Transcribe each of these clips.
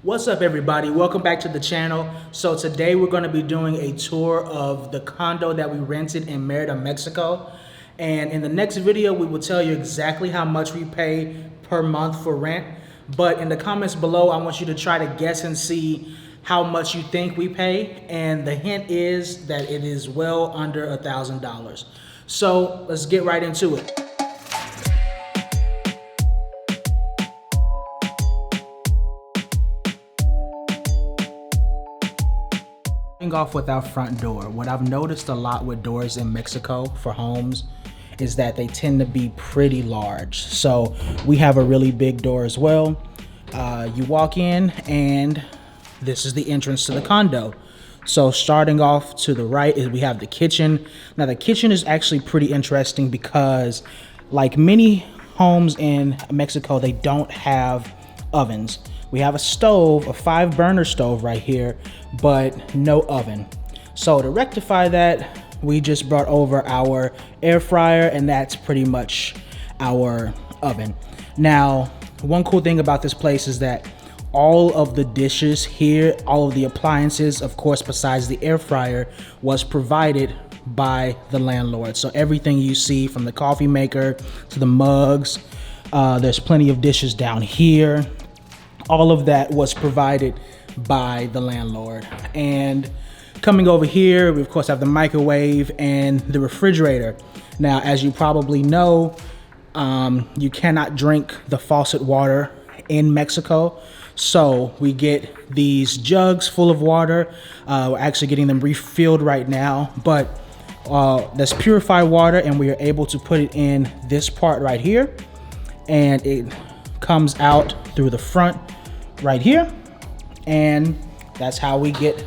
What's up, everybody? Welcome back to the channel. So today we're going to be doing a tour of the condo that we rented in Merida, Mexico. And in the next video, we will tell you exactly how much we pay per month for rent. But in the comments below, I want you to try to guess and see how much you think we pay. And the hint is that it is well under $1,000. So let's get right into it. Off with our front door. What I've noticed a lot with doors in Mexico for homes is that they tend to be pretty large. So we have a really big door as well. You walk in and this is the entrance to the condo. So starting off to the right is we have the kitchen. Now the kitchen is actually pretty interesting because like many homes in Mexico, they don't have ovens. We have a stove, a 5-burner stove right here, but no oven. So to rectify that, we just brought over our air fryer, and that's pretty much our oven. Now, one cool thing about this place is that all of the dishes here, all of the appliances, of course, besides the air fryer, was provided by the landlord. So everything you see from the coffee maker to the mugs, there's plenty of dishes down here. All of that was provided by the landlord. And coming over here, we of course have the microwave and the refrigerator. Now, as you probably know, you cannot drink the faucet water in Mexico. So we get these jugs full of water. We're actually getting them refilled right now, but that's purified water, and we are able to put it in this part right here. And it comes out through the front right here, and that's how we get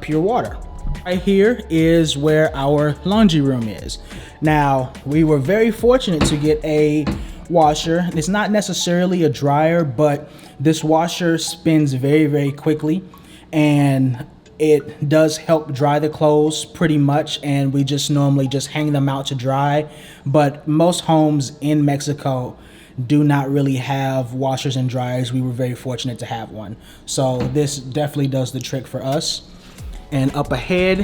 pure water. Right here is where our laundry room is. Now, we were very fortunate to get a washer. It's not necessarily a dryer, but this washer spins very, very quickly, and it does help dry the clothes pretty much, and we just normally just hang them out to dry. But most homes in Mexico do not really have washers and dryers. We were very fortunate to have one. So this definitely does the trick for us. And up ahead,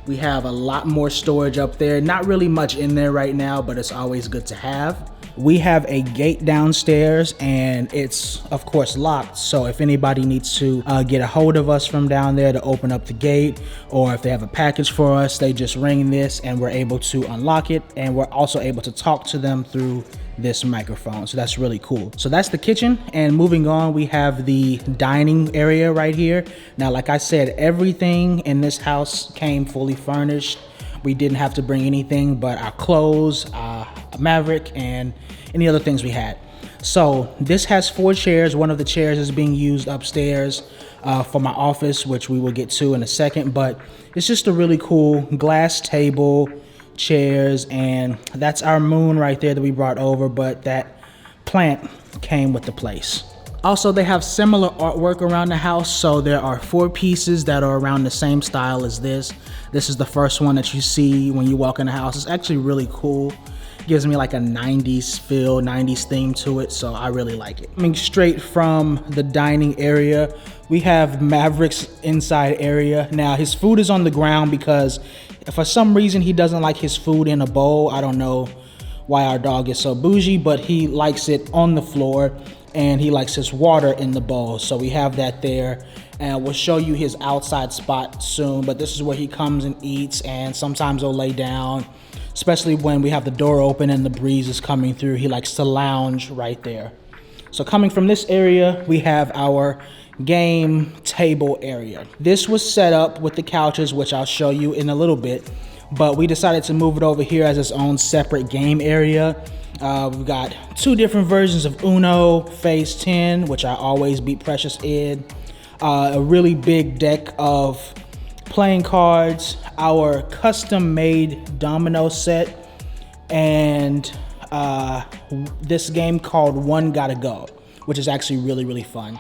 we have a lot more storage up there. Not really much in there right now, but it's always good to have. We have a gate downstairs, and it's of course locked. So if anybody needs to get a hold of us from down there to open up the gate, or if they have a package for us, they just ring this and we're able to unlock it. And we're also able to talk to them through this microphone. So that's really cool. So that's the kitchen. And moving on, we have the dining area right here. Now, like I said, everything in this house came fully furnished. We didn't have to bring anything but our clothes, Maverick, and any other things we had. So this has 4 chairs. One of the chairs is being used upstairs for my office, which we will get to in a second, but it's just a really cool glass table, chairs, and that's our moon right there that we brought over, but that plant came with the place. Also, they have similar artwork around the house. So there are 4 pieces that are around the same style as this. This is the first one that you see when you walk in the house. It's actually really cool. It gives me like a 90s feel, 90s theme to it, so I really like it. Coming straight from the dining area, we have Maverick's inside area. Now, his food is on the ground because for some reason he doesn't like his food in a bowl. I don't know why our dog is so bougie, but he likes it on the floor, and he likes his water in the bowl. So we have that there, and we'll show you his outside spot soon, but this is where he comes and eats, and sometimes he'll lay down, especially when we have the door open and the breeze is coming through. He likes to lounge right there. So coming from this area, we have our game table area. This was set up with the couches, which I'll show you in a little bit, but we decided to move it over here as its own separate game area. We've got 2 different versions of Uno, Phase 10, which I always beat Precious in, a really big deck of playing cards, our custom-made domino set, and this game called One Gotta Go, which is actually really, really fun.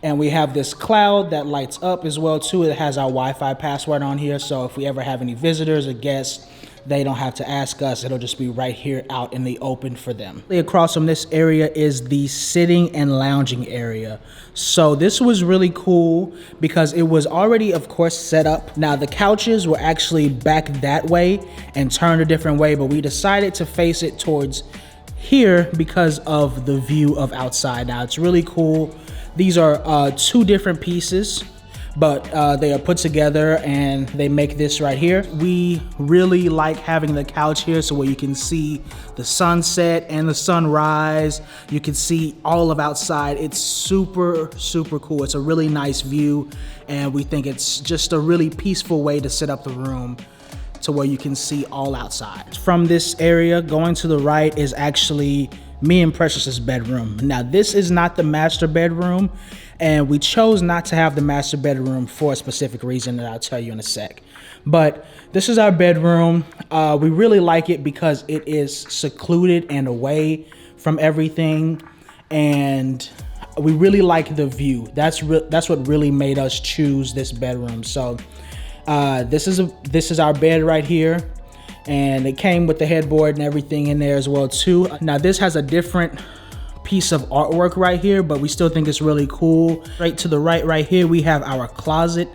And we have this cloud that lights up as well too. It has our Wi-Fi password on here, so if we ever have any visitors or guests, they don't have to ask us. It'll just be right here out in the open for them. Across from this area is the sitting and lounging area. So this was really cool because it was already, of course, set up. Now the couches were actually back that way and turned a different way, but we decided to face it towards here because of the view of outside. Now it's really cool. These are two different pieces, but they are put together and they make this right here. We really like having the couch here so where you can see the sunset and the sunrise. You can see all of outside. It's super, super cool. It's a really nice view, and we think it's just a really peaceful way to set up the room to where you can see all outside. From this area, going to the right is actually me and Precious's bedroom. Now this is not the master bedroom, and we chose not to have the master bedroom for a specific reason that I'll tell you in a sec. But this is our bedroom. We really like it because it is secluded and away from everything, and we really like the view. That's what really made us choose this bedroom. So this is our bed right here, and it came with the headboard and everything in there as well too. Now this has a different piece of artwork right here, but we still think it's really cool. Right to the right here, we have our closet,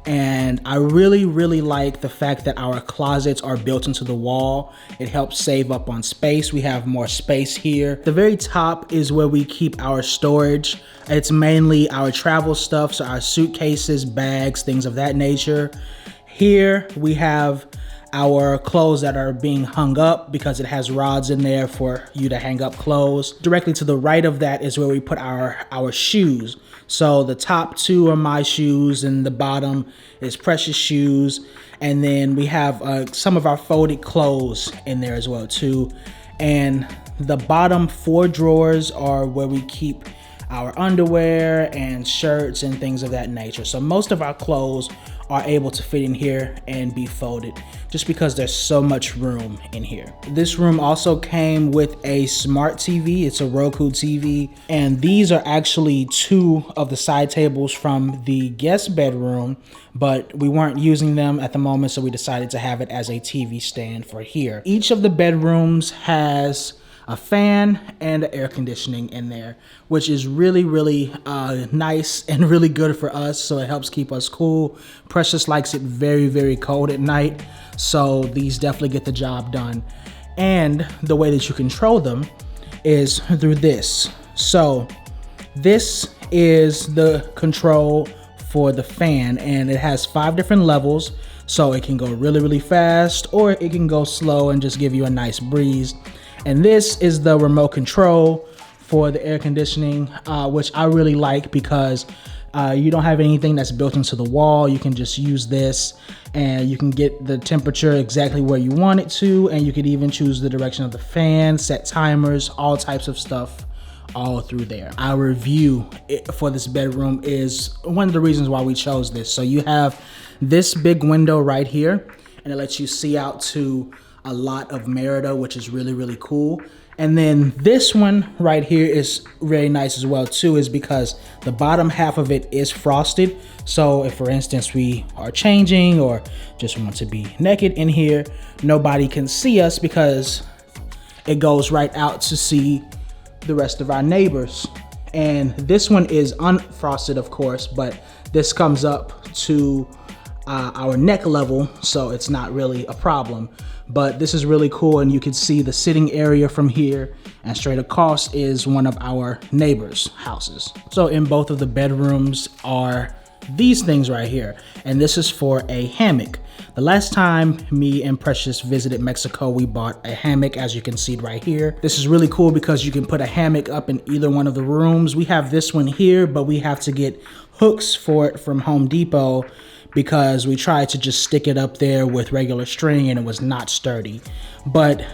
and I really like the fact that our closets are built into the wall. It helps save up on space. We have more space here. The very top is where we keep our storage. It's mainly our travel stuff, so our suitcases, bags, things of that nature. Here we have our clothes that are being hung up because it has rods in there for you to hang up clothes. Directly to the right of that is where we put our shoes. So the top two are my shoes and the bottom is Precious shoes. And then we have some of our folded clothes in there as well too. And the bottom 4 drawers are where we keep our underwear and shirts and things of that nature. So most of our clothes are able to fit in here and be folded just because there's so much room in here. This room also came with a smart TV. It's a Roku TV, and these are actually 2 of the side tables from the guest bedroom, but we weren't using them at the moment, so we decided to have it as a TV stand for here. Each of the bedrooms has a fan and air conditioning in there, which is really nice and really good for us, so it helps keep us cool. Precious likes it very cold at night, so these definitely get the job done. And the way that you control them is through this. So this is the control for the fan, and it has 5 different levels, so it can go really fast or it can go slow and just give you a nice breeze. And this is the remote control for the air conditioning, which I really like because you don't have anything that's built into the wall. You can just use this and you can get the temperature exactly where you want it to, and you could even choose the direction of the fan, set timers, all types of stuff all through there. Our view for this bedroom is one of the reasons why we chose this. So you have this big window right here, and it lets you see out to a lot of Merida, which is really cool. And then this one right here is very nice as well too, is because the bottom half of it is frosted. So if, for instance, we are changing or just want to be naked in here, nobody can see us because it goes right out to see the rest of our neighbors. And this one is unfrosted, of course, but this comes up to our neck level, so it's not really a problem. But this is really cool, and you can see the sitting area from here, and straight across is one of our neighbors' houses. So in both of the bedrooms are these things right here, and this is for a hammock. The last time me and Precious visited Mexico, we bought a hammock, as you can see right here. This is really cool because you can put a hammock up in either one of the rooms. We have this one here, but we have to get hooks for it from Home Depot because we tried to just stick it up there with regular string and it was not sturdy. But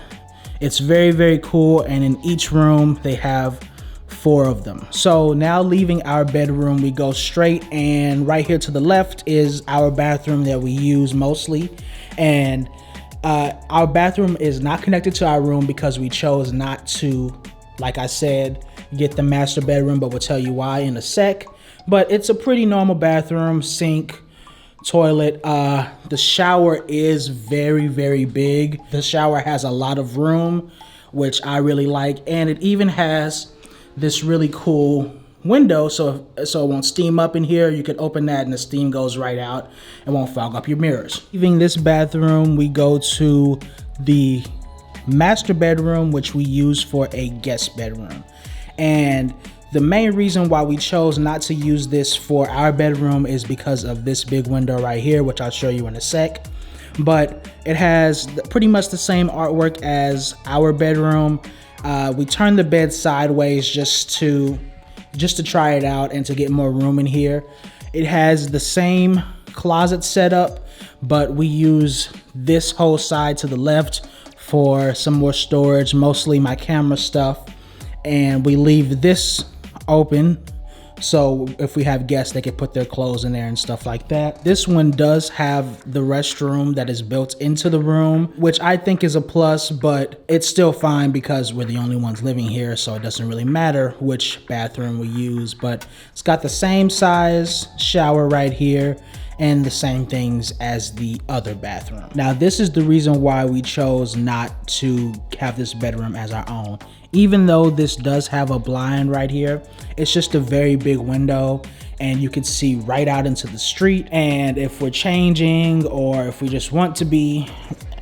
it's very cool, and in each room they have 4 of them. So now leaving our bedroom, we go straight, and right here to the left is our bathroom that we use mostly. And our bathroom is not connected to our room because we chose not to, like I said, get the master bedroom, but we'll tell you why in a sec. But it's a pretty normal bathroom, sink, toilet. The shower is very, very big. The shower has a lot of room, which I really like. And it even has this really cool window, so it won't steam up in here. You can open that and the steam goes right out. It won't fog up your mirrors. Leaving this bathroom, we go to the master bedroom, which we use for a guest bedroom. And the main reason why we chose not to use this for our bedroom is because of this big window right here, which I'll show you in a sec. But it has pretty much the same artwork as our bedroom. We turned the bed sideways just to try it out and to get more room in here. It has the same closet setup, but we use this whole side to the left for some more storage, mostly my camera stuff. And we leave this open, so if we have guests, they can put their clothes in there and stuff like that. This one does have the restroom that is built into the room, which I think is a plus, but it's still fine because we're the only ones living here, so it doesn't really matter which bathroom we use. But it's got the same size shower right here and the same things as the other bathroom. Now, this is the reason why we chose not to have this bedroom as our own. Even though this does have a blind right here, it's just a very big window and you can see right out into the street. And if we're changing or if we just want to be,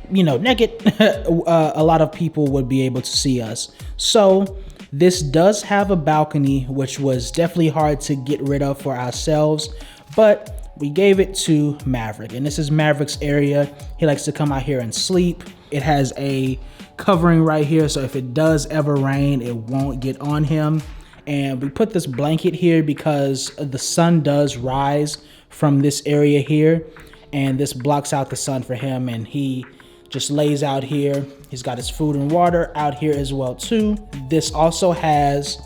naked, a lot of people would be able to see us. So this does have a balcony, which was definitely hard to get rid of for ourselves, but we gave it to Maverick, and this is Maverick's area. He likes to come out here and sleep. It has a covering right here, so if it does ever rain, it won't get on him. And we put this blanket here because the sun does rise from this area here, and this blocks out the sun for him, and he just lays out here. He's got his food and water out here as well too. This also has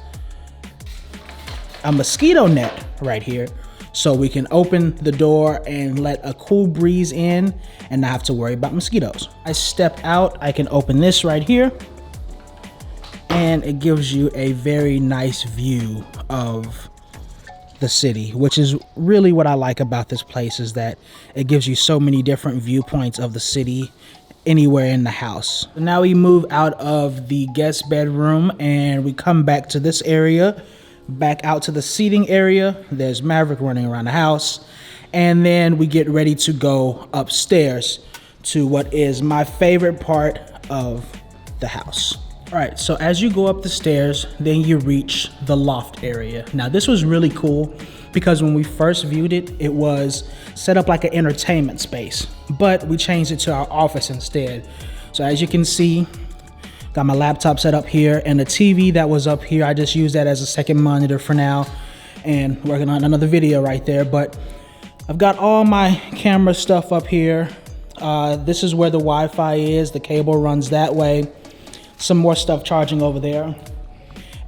a mosquito net right here, so we can open the door and let a cool breeze in and not have to worry about mosquitoes. I step out, I can open this right here, and it gives you a very nice view of the city, which is really what I like about this place, is that it gives you so many different viewpoints of the city anywhere in the house. Now we move out of the guest bedroom and we come back to this area, back out to the seating area. There's Maverick running around the house, and then we get ready to go upstairs to what is my favorite part of the house. All right, so as you go up the stairs, then you reach the loft area. Now this was really cool because when we first viewed it, it was set up like an entertainment space, but we changed it to our office instead. So as you can see, got my laptop set up here, and the TV that was up here, I just use that as a second monitor for now and working on another video right there. But I've got all my camera stuff up here. This is where the Wi-Fi is. The cable runs that way. Some more stuff charging over there.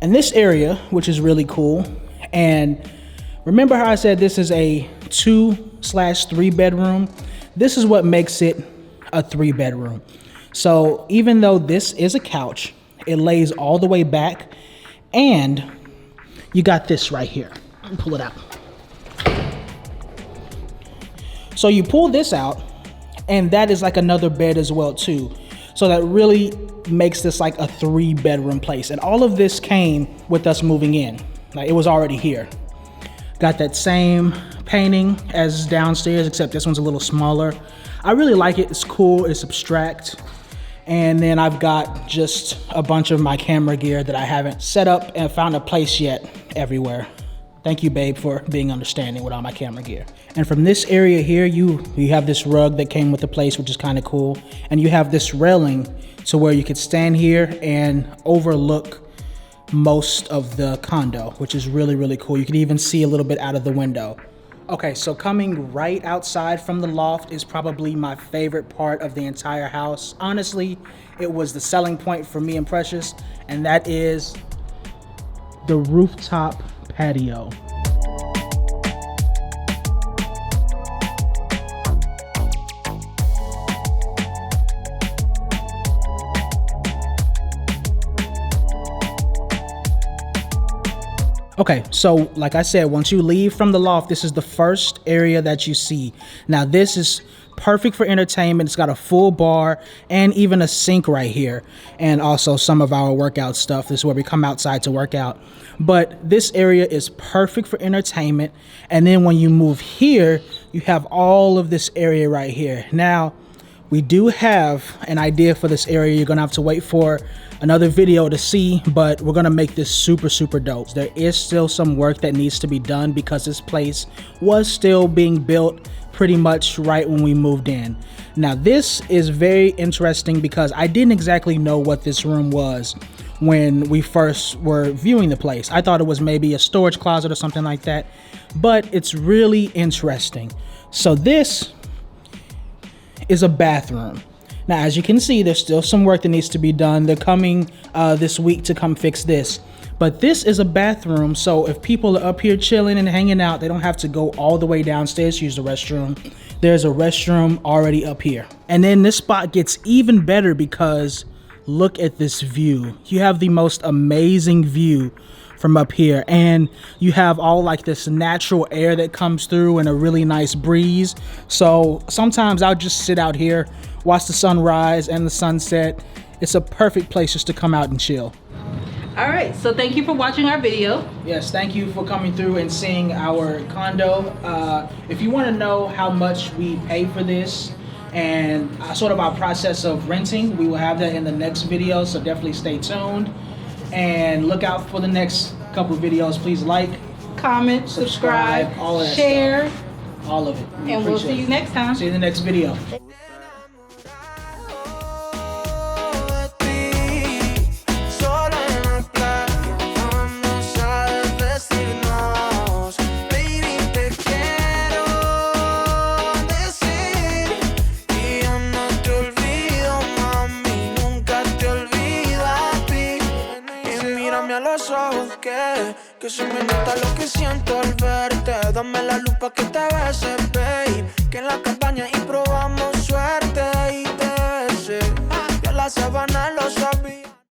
And this area, which is really cool, and remember how I said this is a 2/3 bedroom? This is what makes it a 3 bedroom. So even though this is a couch, it lays all the way back, and you got this right here. Let me pull it out. So you pull this out, and that is like another bed as well too. So that really makes this like a 3 bedroom place. And all of this came with us moving in. Like, it was already here. Got that same painting as downstairs, except this one's a little smaller. I really like it. It's cool, it's abstract. And then I've got just a bunch of my camera gear that I haven't set up and found a place yet everywhere. Thank you, babe, for being understanding with all my camera gear. And from this area here, you have this rug that came with the place, which is kind of cool. And you have this railing to where you could stand here and overlook most of the condo, which is really, really cool. You can even see a little bit out of the window. Okay, so coming right outside from the loft is probably my favorite part of the entire house. Honestly, it was the selling point for me and Precious, and that is the rooftop patio. Okay, so like I said, once you leave from the loft, this is the first area that you see. Now this is perfect for entertainment. It's got a full bar and even a sink right here, and also some of our workout stuff. This is where we come outside to work out. But this area is perfect for entertainment. And then when you move here, you have all of this area right here. Now, we do have an idea for this area. You're gonna have to wait for another video to see, but we're gonna make this super, super dope. There is still some work that needs to be done because this place was still being built pretty much right when we moved in. Now, this is very interesting because I didn't exactly know what this room was when we first were viewing the place. I thought it was maybe a storage closet or something like that, but it's really interesting. So this is a bathroom. Now, as you can see, there's still some work that needs to be done. They're coming this week to come fix this. But this is a bathroom, so if people are up here chilling and hanging out, they don't have to go all the way downstairs to use the restroom. There's a restroom already up here. And then this spot gets even better because look at this view. You have the most amazing view from up here, and you have all like this natural air that comes through and a really nice breeze. So sometimes I'll just sit out here, watch the sunrise and the sunset. It's a perfect place just to come out and chill. All right, so thank you for watching our video. Yes, thank you for coming through and seeing our condo. If you want to know how much we pay for this and sort of our process of renting, we will have that in the next video, so definitely stay tuned. And look out for the next couple of videos. Please like, comment, subscribe, all of that share, stuff. All of it. And we'll see you next time. See you in the next video. Que se me nota lo que siento al verte. Dame la luz pa' que te beses, babe. Que en la cabaña y probamos suerte y te besé. Que la sabana lo sabía.